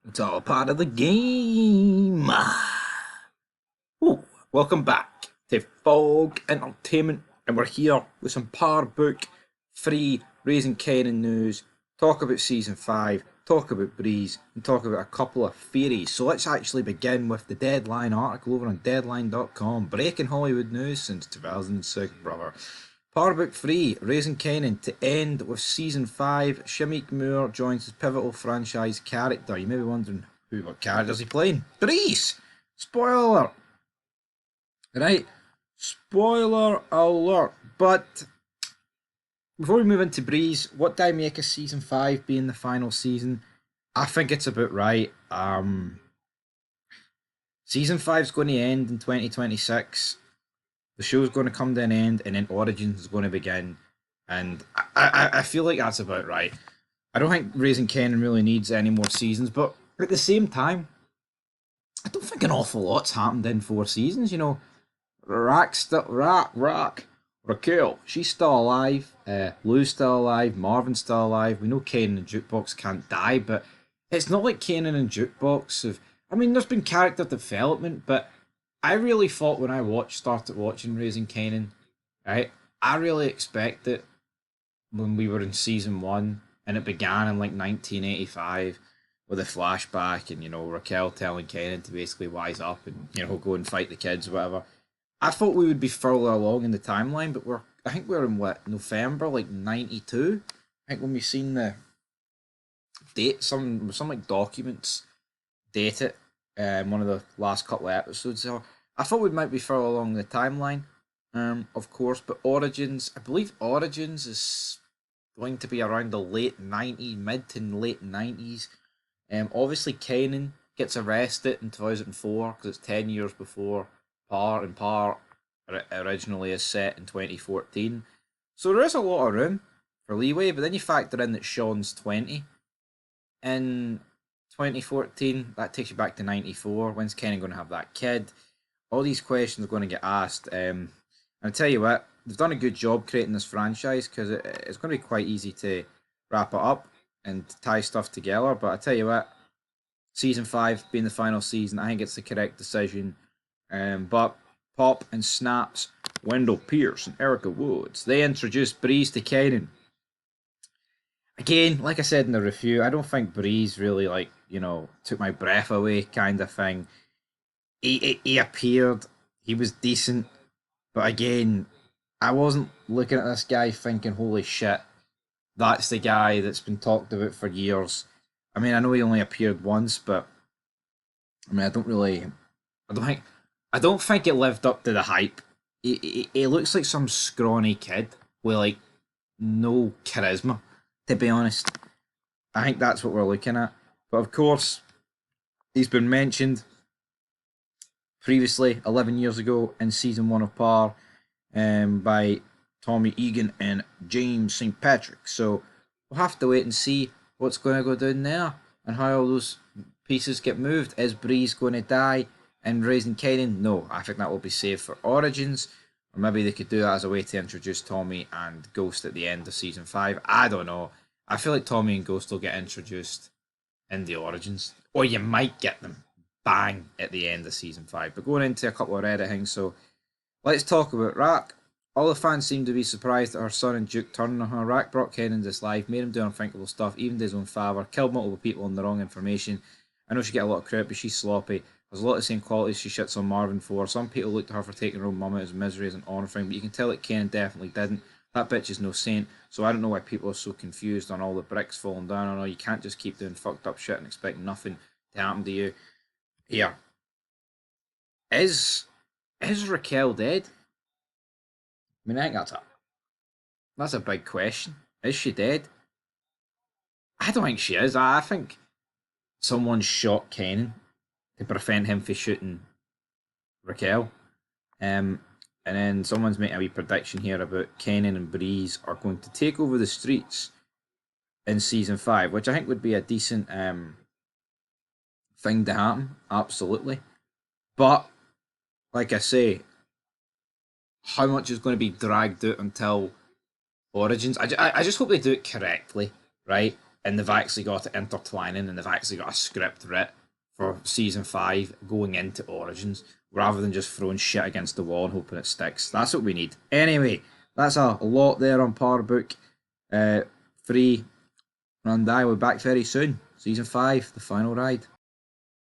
It's all part of the game. Ooh, welcome back to Fog Entertainment, and we're here with some Power Book free Raising Kanan news. Talk about season 5, talk about Breeze, and talk about a couple of theories. So let's actually begin with the Deadline article over on Deadline.com. Breaking Hollywood news since 2006, brother. Power Book 3, Raising Kanan to end with Season 5. Shameik Moore joins his pivotal franchise character. You may be wondering what character is he playing? Breeze! Spoiler alert! Right? Spoiler alert. But before we move into Breeze, what do I make of Season 5 being the final season? I think it's about right. Season 5 is going to end in 2026. The show's going to come to an end, and then Origins is going to begin. And I feel like that's about right. I don't think Raising Kanan really needs any more seasons, but at the same time, I don't think an awful lot's happened in 4 seasons. Raquel, she's still alive. Lou's still alive. Marvin's still alive. We know Kanan and Jukebox can't die, but it's not like Kanan and Jukebox have. I mean, there's been character development, but I really thought when started watching Raising Kanan, right? I really expected when we were in season 1 and it began in like 1985 with a flashback and Raquel telling Kanan to basically wise up and go and fight the kids or whatever. I thought we would be further along in the timeline, but I think we're in what, November like 92. I think when we seen the date, some like documents date it, one of the last couple of episodes. So I thought we might be further along the timeline, of course. But Origins, I believe Origins is going to be around the late 90s, mid to late 90s. Obviously, Kanan gets arrested in 2004 because it's 10 years before Par, and Par originally is set in 2014. So there is a lot of room for leeway, but then you factor in that Sean's 20 in 2014. That takes you back to 94. When's Kanan going to have that kid? All these questions are going to get asked. And I tell you what, they've done a good job creating this franchise because it's going to be quite easy to wrap it up and tie stuff together. But I tell you what, season 5 being the final season, I think it's the correct decision. But Pop and Snaps, Wendell Pierce and Erica Woods, they introduced Breeze to Kanan. Again, like I said in the review, I don't think Breeze really took my breath away kind of thing. He appeared, he was decent, but again, I wasn't looking at this guy thinking, holy shit, that's the guy that's been talked about for years. I mean, I know he only appeared once, but I mean, I don't think it lived up to the hype. He looks like some scrawny kid with like no charisma, to be honest. I think that's what we're looking at. But of course, he's been mentioned previously, 11 years ago, in season 1 of Par, by Tommy Egan and James St. Patrick. So we'll have to wait and see what's going to go down there and how all those pieces get moved. Is Breeze going to die in Raising Kanan? No, I think that will be saved for Origins. Or maybe they could do that as a way to introduce Tommy and Ghost at the end of season 5. I don't know. I feel like Tommy and Ghost will get introduced in the Origins. Or you might get them bang at the end of season 5. But going into a couple of Reddit things, so let's talk about Rack. All the fans seem to be surprised that her son and Duke turned on her. Rack brought Ken into this life, made him do unthinkable stuff, even to his own father, killed multiple people on the wrong information. I know she get a lot of credit, but she's sloppy. There's a lot of the same qualities she shits on Marvin for. Some people look to her for taking her own mum out as misery as an honour thing, but you can tell that Ken definitely didn't. That bitch is no saint, so I don't know why people are so confused on all the bricks falling down. I know you can't just keep doing fucked up shit and expect nothing to happen to you. Here, is Raquel dead? I mean, I think that's a big question. Is she dead? I don't think she is. I think someone shot Kenan to prevent him from shooting Raquel. And then someone's making a wee prediction here about Kenan and Breeze are going to take over the streets in season 5, which I think would be a decent thing to happen. Absolutely. But, like I say, how much is going to be dragged out until Origins? I just hope they do it correctly, right? and they've actually got it intertwining, and they've actually got a script writ for season 5 going into Origins, rather than just throwing shit against the wall and hoping it sticks. That's what we need. Anyway, that's a lot there on Power Book 3. And I will be back very soon. Season 5, the final ride.